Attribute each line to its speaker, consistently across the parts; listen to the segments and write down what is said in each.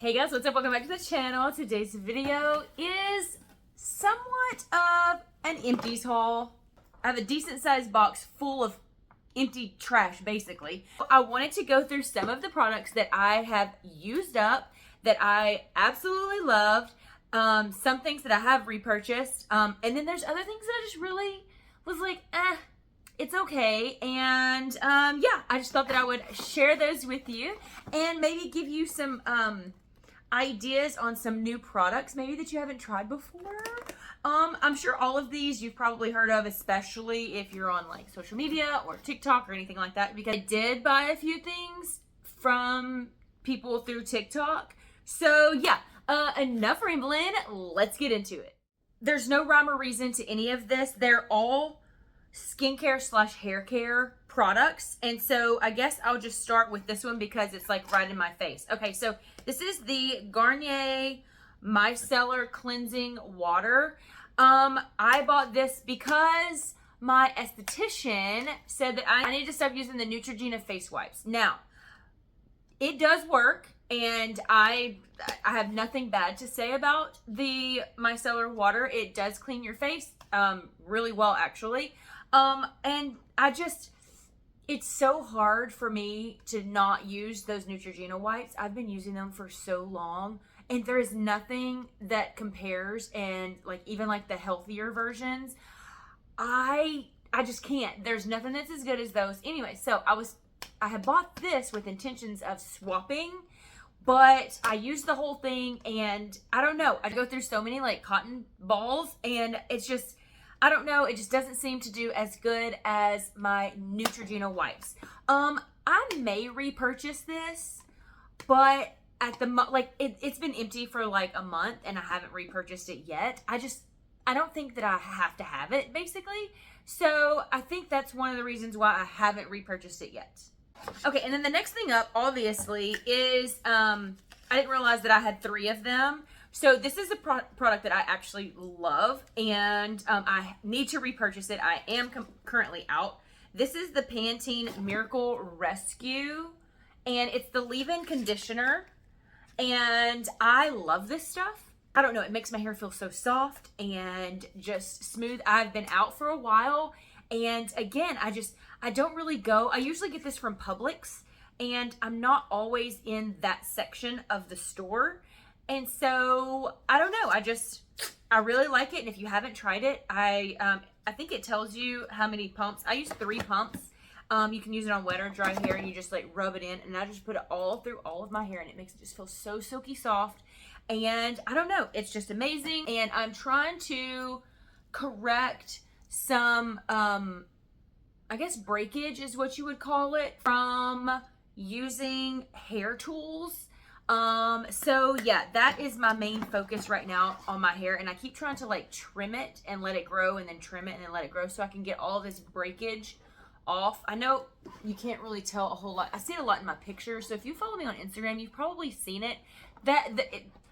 Speaker 1: Hey guys, what's up? Welcome back to the channel. Today's video is somewhat of an empties haul. I have a decent sized box full of empty trash, basically. I wanted to go through some of the products that I have used up that I absolutely loved, some things that I have repurchased, and then there's other things that I just really was like, it's okay. And yeah, I just thought that I would share those with you and maybe give you some ideas on some new products maybe that you haven't tried before. I'm sure all of these you've probably heard of, especially if you're on like social media or TikTok or anything like that, because I did buy a few things from people through TikTok. So yeah, enough rambling, let's get into it. There's no rhyme or reason to any of this. They're all skincare slash hair care products, and so I guess I'll just start with this one because it's like right in my face. Okay, so this is the Garnier Micellar cleansing water. I bought this because my esthetician said that I need to stop using the Neutrogena face wipes. Now, it does work, and I have nothing bad to say about the Micellar water. It does clean your face really well, actually. And it's so hard for me to not use those Neutrogena wipes. I've been using them for so long, and there is nothing that compares, and like even like the healthier versions, I just can't. There's nothing that's as good as those. Anyway, so I had bought this with intentions of swapping, but I used the whole thing, and I don't know. I go through so many like cotton balls, and it's just, I don't know, it just doesn't seem to do as good as my Neutrogena wipes. I may repurchase this, but at the it's been empty for like a month and I haven't repurchased it yet. I don't think that I have to have it, basically. So I think that's one of the reasons why I haven't repurchased it yet. Okay, and then the next thing up, obviously, is I didn't realize that I had 3 of them. So this is a product that I actually love, and I need to repurchase it. I am currently out. This is the Pantene Miracle Rescue, and it's the leave-in conditioner, and I love this stuff. I don't know, it makes my hair feel so soft and just smooth. I've been out for a while, and again, I don't really go. I usually get this from Publix, and I'm not always in that section of the store. And so, I don't know, I really like it. And if you haven't tried it, I think it tells you how many pumps. I use 3 pumps. You can use it on wet or dry hair, and you just like rub it in, and I just put it all through all of my hair, and it makes it just feel so silky soft. And I don't know, it's just amazing. And I'm trying to correct some, I guess breakage is what you would call it, from using hair tools. So yeah, that is my main focus right now on my hair, and I keep trying to like trim it and let it grow, and then trim it and then let it grow, so I can get all this breakage off. I know you can't really tell a whole lot. I see it a lot in my pictures, so if you follow me on Instagram, you've probably seen it.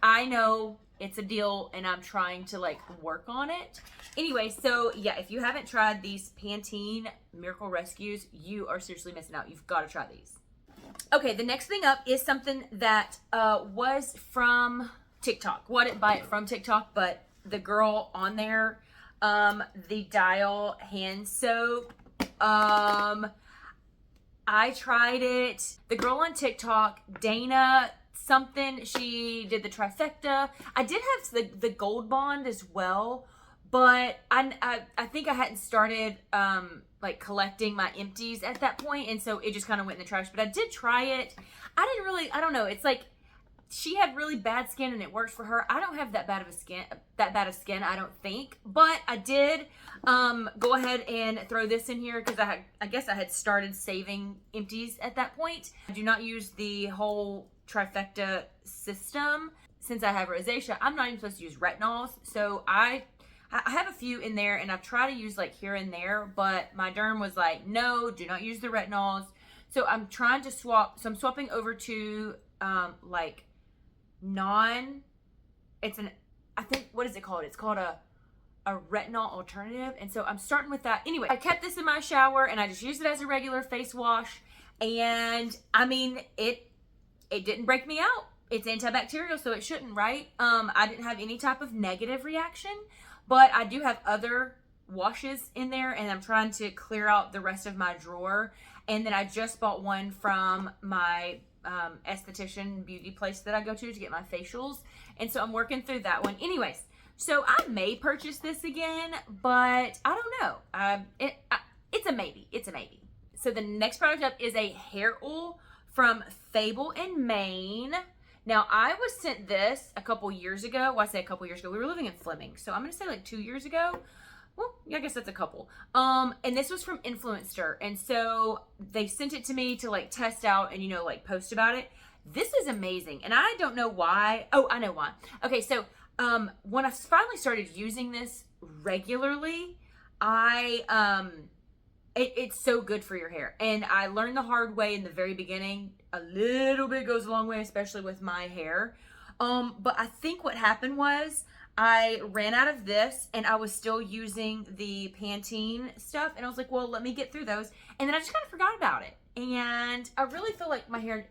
Speaker 1: I know it's a deal, and I'm trying to like work on it. Anyway, so yeah, if you haven't tried these Pantene Miracle Rescues, you are seriously missing out. You've got to try these. Okay, the next thing up is something that was from TikTok. Well, I didn't buy it from TikTok, but the girl on there, the Dial hand soap. I tried it. The girl on TikTok, Dana something, she did the trifecta. I did have the Gold Bond as well, but I think I hadn't started like collecting my empties at that point, and so it just kind of went in the trash. But I did try it. I don't know, it's like she had really bad skin and it works for her. I don't have that bad of skin, I don't think. But I did go ahead and throw this in here because I guess I had started saving empties at that point. I do not use the whole trifecta system. Since I have rosacea, I'm not even supposed to use retinols, so I have a few in there, and I've tried to use like here and there, but my derm was like, no, do not use the retinols. So I'm trying to swap. So I'm swapping over to like I think, what is it called? It's called a retinol alternative. And so I'm starting with that. Anyway, I kept this in my shower, and I just used it as a regular face wash. And I mean, it didn't break me out. it's antibacterial, so it shouldn't, right? I didn't have any type of negative reaction, but I do have other washes in there, and I'm trying to clear out the rest of my drawer. And then I just bought one from my esthetician beauty place that I go to get my facials, and so I'm working through that one. Anyways, so I may purchase this again, but I don't know. It's a maybe. It's a maybe. So the next product up is a hair oil from Fable in Maine. Now, I was sent this a couple years ago. Well, I say a couple years ago. We were living in Fleming, so I'm going to say like 2 years ago. Well, yeah, I guess that's a couple. And this was from INFLUENSTER. And so they sent it to me to like test out and, you know, like post about it. This is amazing. And I don't know why. Oh, I know why. Okay, so when I finally started using this regularly, it's so good for your hair. And I learned the hard way in the very beginning. A little bit goes a long way, especially with my hair. But I think what happened was I ran out of this and I was still using the Pantene stuff. And I was like, well, let me get through those. And then I just kind of forgot about it. And I really feel like my hair,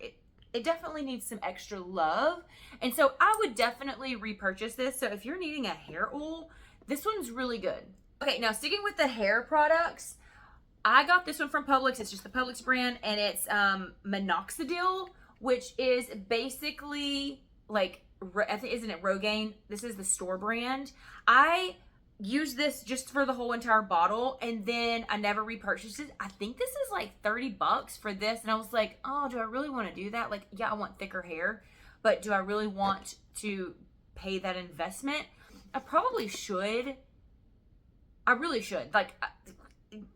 Speaker 1: it definitely needs some extra love. And so I would definitely repurchase this. So if you're needing a hair oil, this one's really good. Okay, now sticking with the hair products, I got this one from Publix. It's just the Publix brand, and it's minoxidil, which is basically like, I think, isn't it Rogaine? This is the store brand. I used this just for the whole entire bottle, and then I never repurchased it. I think this is like $30 for this, and I was like, oh, do I really want to do that? Like, yeah, I want thicker hair, but do I really want to pay that investment? I probably should. I really should. Like,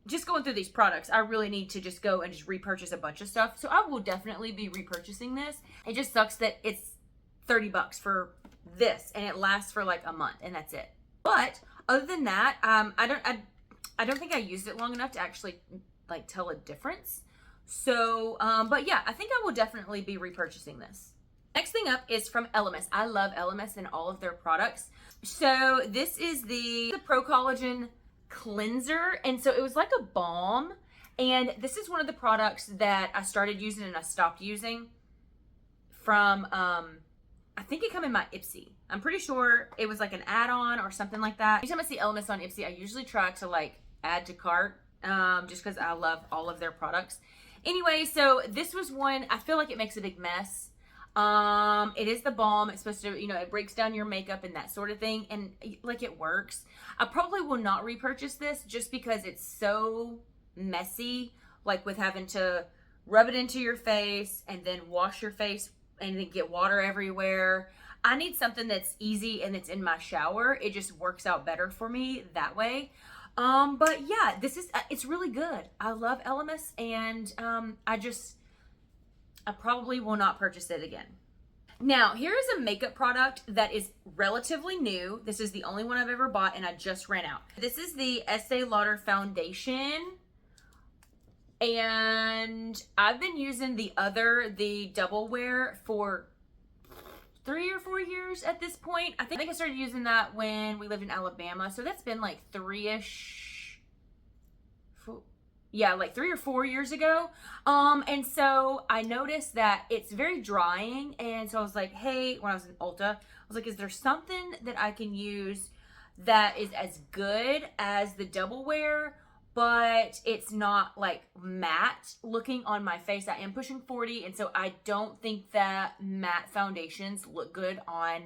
Speaker 1: just going through these products, I really need to just go and just repurchase a bunch of stuff. So I will definitely be repurchasing this. It just sucks that it's $30 for this, and it lasts for like a month, and that's it. But other than that, I don't think I used it long enough to actually like tell a difference. So, but yeah, I think I will definitely be repurchasing this. Next thing up is from Elemis. I love Elemis and all of their products. So this is the Pro Collagen cleanser, and so it was like a balm, and this is one of the products that I started using and I stopped using from I think it came in my IPSY. I'm pretty sure it was like an add-on or something like that. Anytime I see Elemis on IPSY, I usually try to like add to cart, just because I love all of their products. Anyway, so this was one, I feel like it makes a big mess. It is the balm. It's supposed to, you know, it breaks down your makeup and that sort of thing, and like it works. I probably will not repurchase this just because it's so messy, like with having to rub it into your face and then wash your face and then get water everywhere. I need something that's easy and it's in my shower. It just works out better for me that way. But yeah, this is, it's really good. I love Elemis, and I probably will not purchase it again. Now, here is a makeup product that is relatively new. This is the only one I've ever bought, and I just ran out. This is the Estee Lauder foundation, and I've been using the double wear for 3 or 4 years at this point. I think I started using that when we lived in Alabama, so that's been like 3-ish. Yeah, like 3 or 4 years ago. And so I noticed that it's very drying. And so I was like, hey, when I was in Ulta, I was like, is there something that I can use that is as good as the double wear, but it's not like matte looking on my face? I am pushing 40, and so I don't think that matte foundations look good on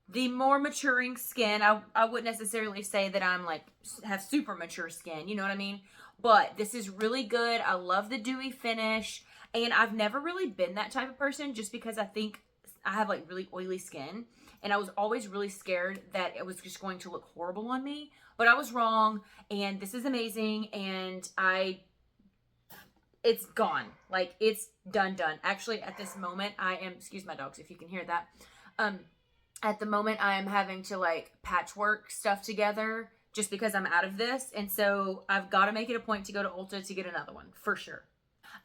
Speaker 1: the more maturing skin. I wouldn't necessarily say that I'm like, have super mature skin, you know what I mean? But this is really good. I love the dewy finish, and I've never really been that type of person just because I think I have like really oily skin, and I was always really scared that it was just going to look horrible on me, but I was wrong, and this is amazing, and it's gone. Like, it's done. Actually, at this moment, I am, excuse my dogs if you can hear that, at the moment, I am having to like patchwork stuff together just because I'm out of this. And so I've got to make it a point to go to Ulta to get another one for sure.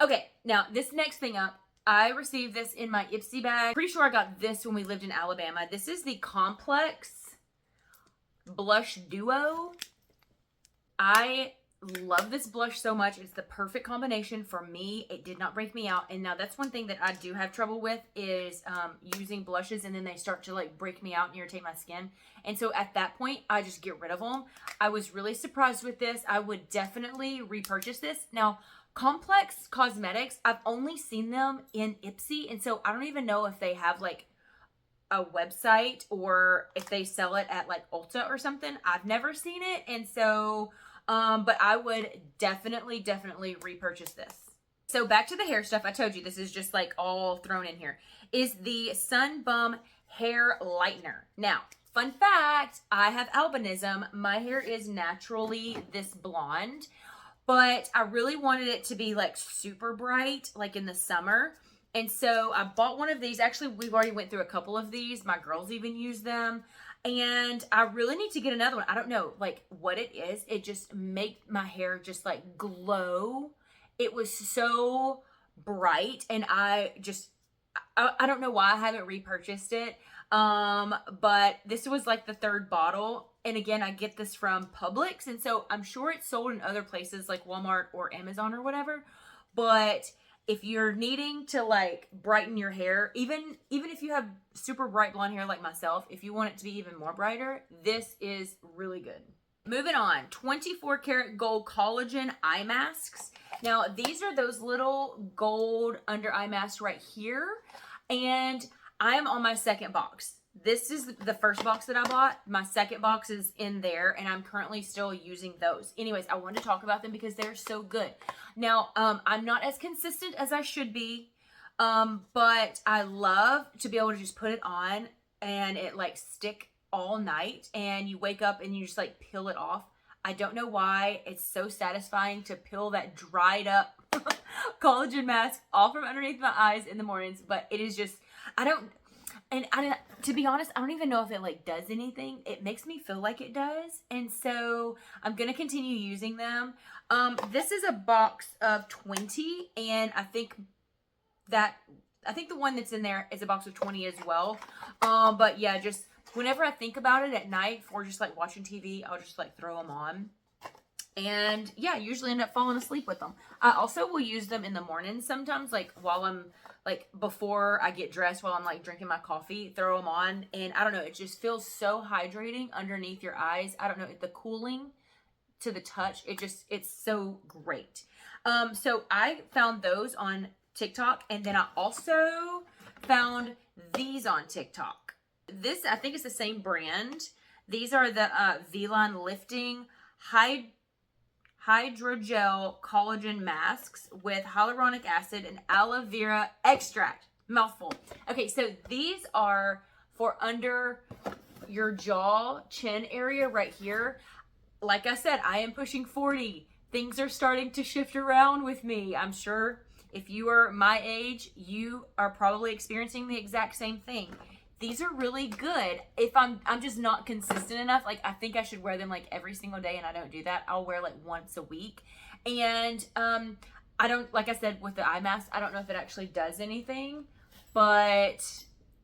Speaker 1: Okay, now this next thing up, I received this in my IPSY bag. Pretty sure I got this when we lived in Alabama. This is the Complex Blush Duo. I love this blush so much. It's the perfect combination for me. It did not break me out. And now that's one thing that I do have trouble with is using blushes and then they start to like break me out and irritate my skin. And so at that point, I just get rid of them. I was really surprised with this. I would definitely repurchase this. Now, Complex Cosmetics, I've only seen them in IPSY. And so I don't even know if they have like a website or if they sell it at like Ulta or something. I've never seen it. And so... but I would definitely repurchase this. So back to the hair stuff. I told you this is just like all thrown in here. Is the Sun Bum Hair Lightener. Now, fun fact, I have albinism. My hair is naturally this blonde, but I really wanted it to be like super bright, like in the summer. And so I bought one of these. Actually, we've already went through a couple of these. My girls even use them. And I really need to get another one. I don't know like what it is. It just makes my hair just like glow. It was so bright and I don't know why I haven't repurchased it. But this was like the third bottle. And again, I get this from Publix. And so I'm sure it's sold in other places like Walmart or Amazon or whatever. But if you're needing to like brighten your hair, even if you have super bright blonde hair like myself, if you want it to be even more brighter, this is really good. Moving on, 24 karat gold collagen eye masks. Now, these are those little gold under eye masks right here. And I am on my second box. This is the first box that I bought. My second box is in there and I'm currently still using those. Anyways, I wanted to talk about them because they're so good. Now, I'm not as consistent as I should be, but I love to be able to just put it on and it like stick all night and you wake up and you just like peel it off. I don't know why. It's so satisfying to peel that dried up collagen mask off from underneath my eyes in the mornings, but it is just, to be honest, I don't even know if it like does anything. It makes me feel like it does. And so I'm going to continue using them. This is a box of 20 and I think the one that's in there is a box of 20 as well. But yeah, just whenever I think about it at night for just like watching TV, I'll just like throw them on. And yeah, I usually end up falling asleep with them. I also will use them in the morning sometimes, like while I'm like before I get dressed, while I'm like drinking my coffee, throw them on. And I don't know, it just feels so hydrating underneath your eyes. I don't know, the cooling to the touch, it's so great. So I found those on TikTok and then I also found these on TikTok. This, I think it's the same brand. These are the V-Line Lifting Hydrogel Collagen Masks with hyaluronic acid and aloe vera extract. Mouthful. Okay, so these are for under your jaw, chin area right here. Like I said, I am pushing 40. Things are starting to shift around with me. I'm sure if you are my age, you are probably experiencing the exact same thing. These are really good. If I'm just not consistent enough, like I think I should wear them like every single day and I don't do that. I'll wear like once a week. And I don't, like I said, with the eye mask, I don't know if it actually does anything, but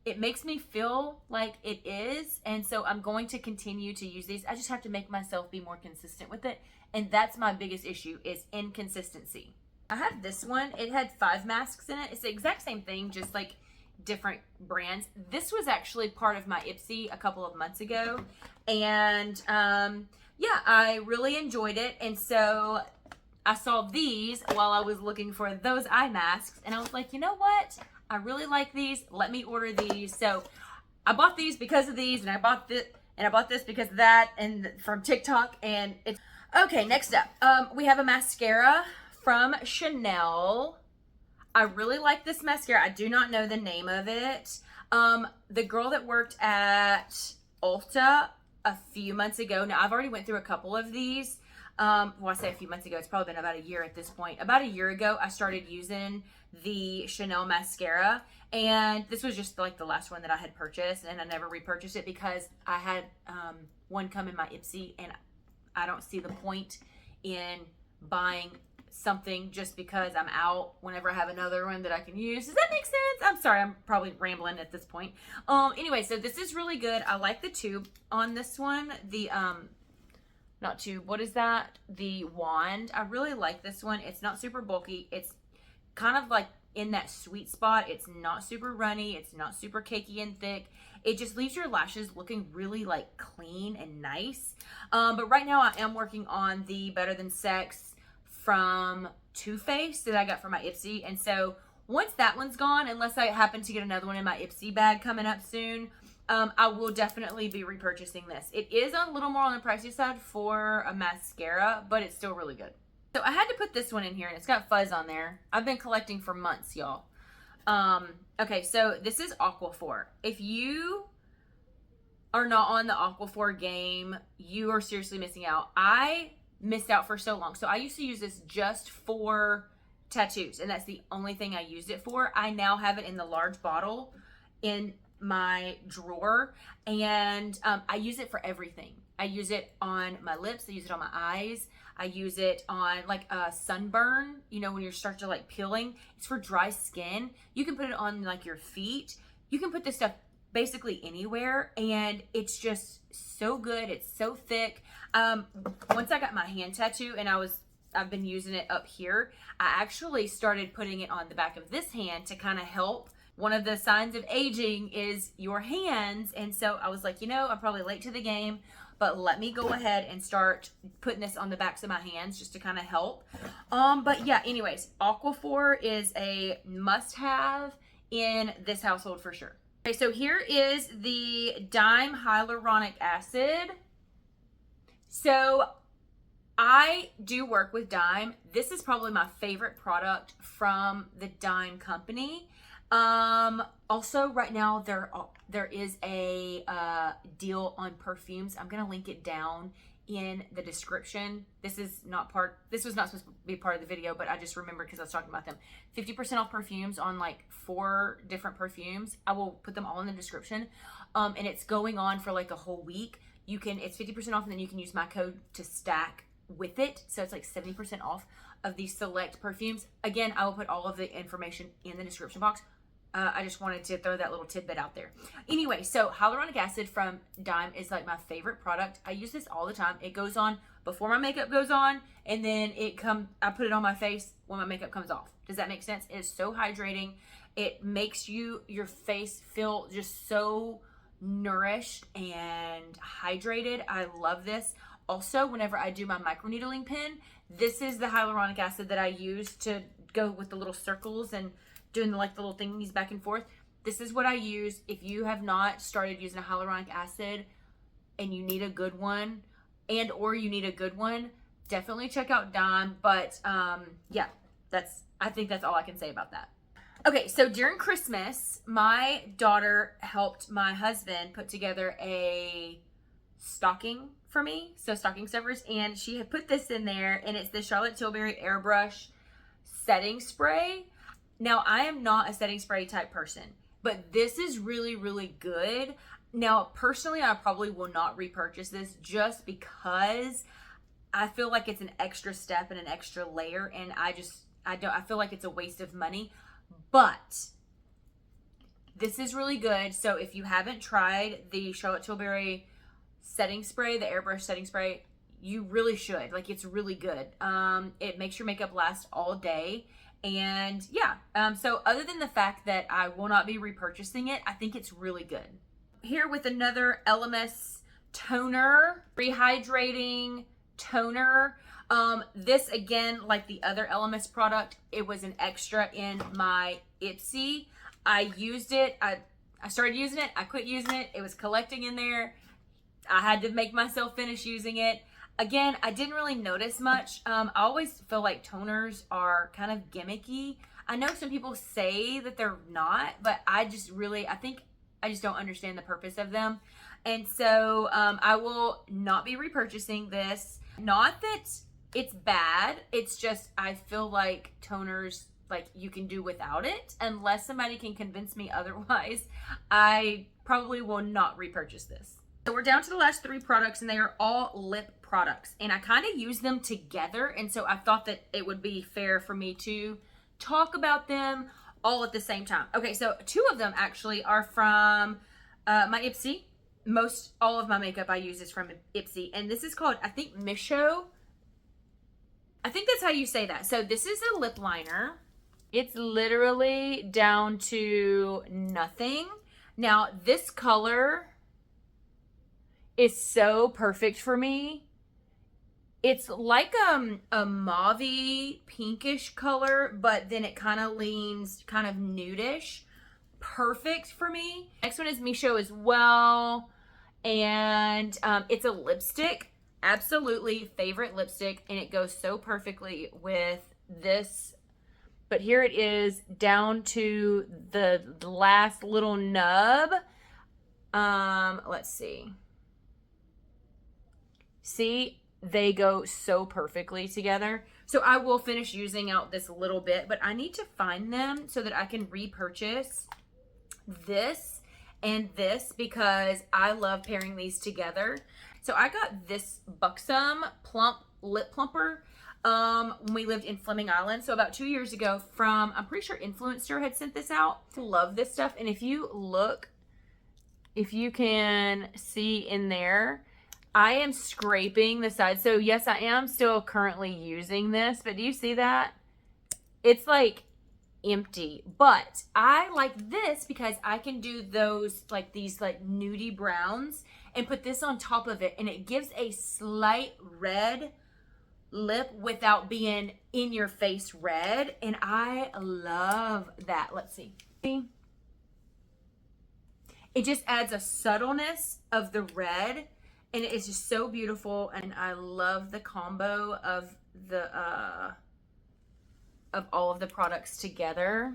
Speaker 1: it makes me feel like it is. And so I'm going to continue to use these. I just have to make myself be more consistent with it. And that's my biggest issue is inconsistency. I have this one. It had 5 masks in it. It's the exact same thing, just like different brands. This was actually part of my IPSY a couple of months ago. And yeah, I really enjoyed it. And so I saw these while I was looking for those eye masks. And I was like, you know what? I really like these. Let me order these. So I bought these because of these. And I bought this because of that. And from TikTok. And it's okay. Next up, we have a mascara from Chanel. I really like this mascara. I do not know the name of it. The girl that worked at Ulta a few months ago. Now, I've already went through a couple of these. Well, I say a few months ago. It's probably been about a year at this point. About a year ago, I started using the Chanel mascara. And this was just like the last one that I had purchased. And I never repurchased it because I had one come in my IPSY. And I don't see the point in buying something just because I'm out whenever I have another one that I can use. Does that make sense? I'm sorry, I'm probably rambling at this point. Anyway, so this is really good. I like the tube on this one. The what is that? The wand. I really like this one. It's not super bulky. It's kind of like in that sweet spot. It's not super runny. It's not super cakey and thick. It just leaves your lashes looking really like clean and nice. But right now I am working on the Better Than Sex from Too Faced that I got from my IPSY. And so once that one's gone, unless I happen to get another one in my IPSY bag coming up soon, I will definitely be repurchasing this. It is a little more on the pricey side for a mascara, but it's still really good. So I had to put this one in here, and it's got fuzz on there. I've been collecting for months, y'all. Okay, so this is Aquaphor. If you are not on the Aquaphor game, you are seriously missing out. I missed out for so long. So I used to use this just for tattoos, and that's the only thing I used it for. I now have it in the large bottle in my drawer, and I use it for everything. I use it on my lips. I use it on my eyes. I use it on like a sunburn, you know, when you start to like peeling. It's for dry skin. You can put it on like your feet. You can put this stuff basically anywhere, and it's just so good. It's so thick. Once I got my hand tattoo and I've been using it up here, I actually started putting it on the back of this hand to kind of help. One of the signs of aging is your hands. And so I was like, you know, I'm probably late to the game, but let me go ahead and start putting this on the backs of my hands just to kind of help. But yeah, anyways, Aquaphor is a must-have in this household for sure. Okay, so here is the Dime Hyaluronic Acid. So I do work with Dime. This is probably my favorite product from the Dime company. Also right now there is a deal on perfumes. I'm gonna link it down in the description. This was not supposed to be part of the video, but I just remembered because I was talking about them. 50% off perfumes on like 4 different perfumes. I will put them all in the description. And it's going on for like a whole week. It's 50% off, and then you can use my code to stack with it. So it's like 70% off of these select perfumes. Again, I will put all of the information in the description box. I just wanted to throw that little tidbit out there. Anyway, so hyaluronic acid from Dime is like my favorite product. I use this all the time. It goes on before my makeup goes on, and then I put it on my face when my makeup comes off. Does that make sense? It is so hydrating. It makes your face feel just so nourished and hydrated. I love this. Also, whenever I do my microneedling pen, this is the hyaluronic acid that I use to go with the little circles and doing the little thingies back and forth. This is what I use. If you have not started using a hyaluronic acid and you need a good one, or you need a good one, definitely check out Dime. But yeah, I think that's all I can say about that. Okay, so during Christmas, my daughter helped my husband put together a stocking for me, so stocking stuffers, and she had put this in there, and it's the Charlotte Tilbury Airbrush setting spray. Now, I am not a setting spray type person, but this is really, really good. Now, personally, I probably will not repurchase this just because I feel like it's an extra step and an extra layer, and I feel like it's a waste of money. But this is really good. So if you haven't tried the Charlotte Tilbury setting spray, the airbrush setting spray, you really should. Like, it's really good. It makes your makeup last all day. And yeah, so other than the fact that I will not be repurchasing it, I think it's really good. Here with another LMS toner, rehydrating toner. This, again, like the other LMS product, it was an extra in my IPSY. I used it. I started using it. I quit using it. It was collecting in there. I had to make myself finish using it. Again, I didn't really notice much. I always feel like toners are kind of gimmicky. I know some people say that they're not, but I think I just don't understand the purpose of them. And so I will not be repurchasing this. Not that it's bad. It's just I feel like toners, like, you can do without it. Unless somebody can convince me otherwise, I probably will not repurchase this. So we're down to the last 3 products, and they are all lip products. And I kind of use them together, and so I thought that it would be fair for me to talk about them all at the same time. Okay, so 2 of them actually are from my IPSY. all of my makeup I use is from IPSY, and this is called, I think, Misho. I think that's how you say that. So this is a lip liner. It's literally down to nothing. Now, this color is so perfect for me. It's like a mauve pinkish color, but then it kind of leans kind of nudish. Perfect for me. Next one is Misho as well. And it's a lipstick. Absolutely favorite lipstick. And it goes so perfectly with this. But here it is down to the last little nub. Let's see. See, they go so perfectly together. So I will finish using out this little bit, but I need to find them so that I can repurchase this and this because I love pairing these together. So I got this Buxom Plump Lip Plumper when we lived in Fleming Island. So about 2 years ago from, I'm pretty sure INFLUENSTER had sent this out. Love this stuff. And if you look, if you can see in there, I am scraping the sides. So yes, I am still currently using this, but do you see that? It's like empty, but I like this because I can do those, like these like nudie browns and put this on top of it, and it gives a slight red lip without being in your face red, and I love that. Let's see. It just adds a subtleness of the red, and it is just so beautiful, and I love the combo of the of all of the products together.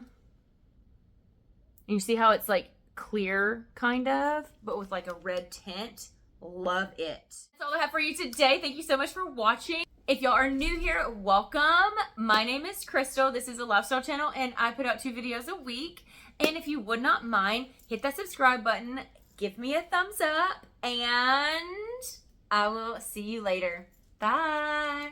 Speaker 1: And you see how it's like clear kind of, but with like a red tint. Love it. That's all I have for you today. Thank you so much for watching. If y'all are new here, welcome. My name is Krystal. This is a lifestyle channel, and I put out 2 videos a week. And if you would not mind, hit that subscribe button, give me a thumbs up, and I will see you later. Bye.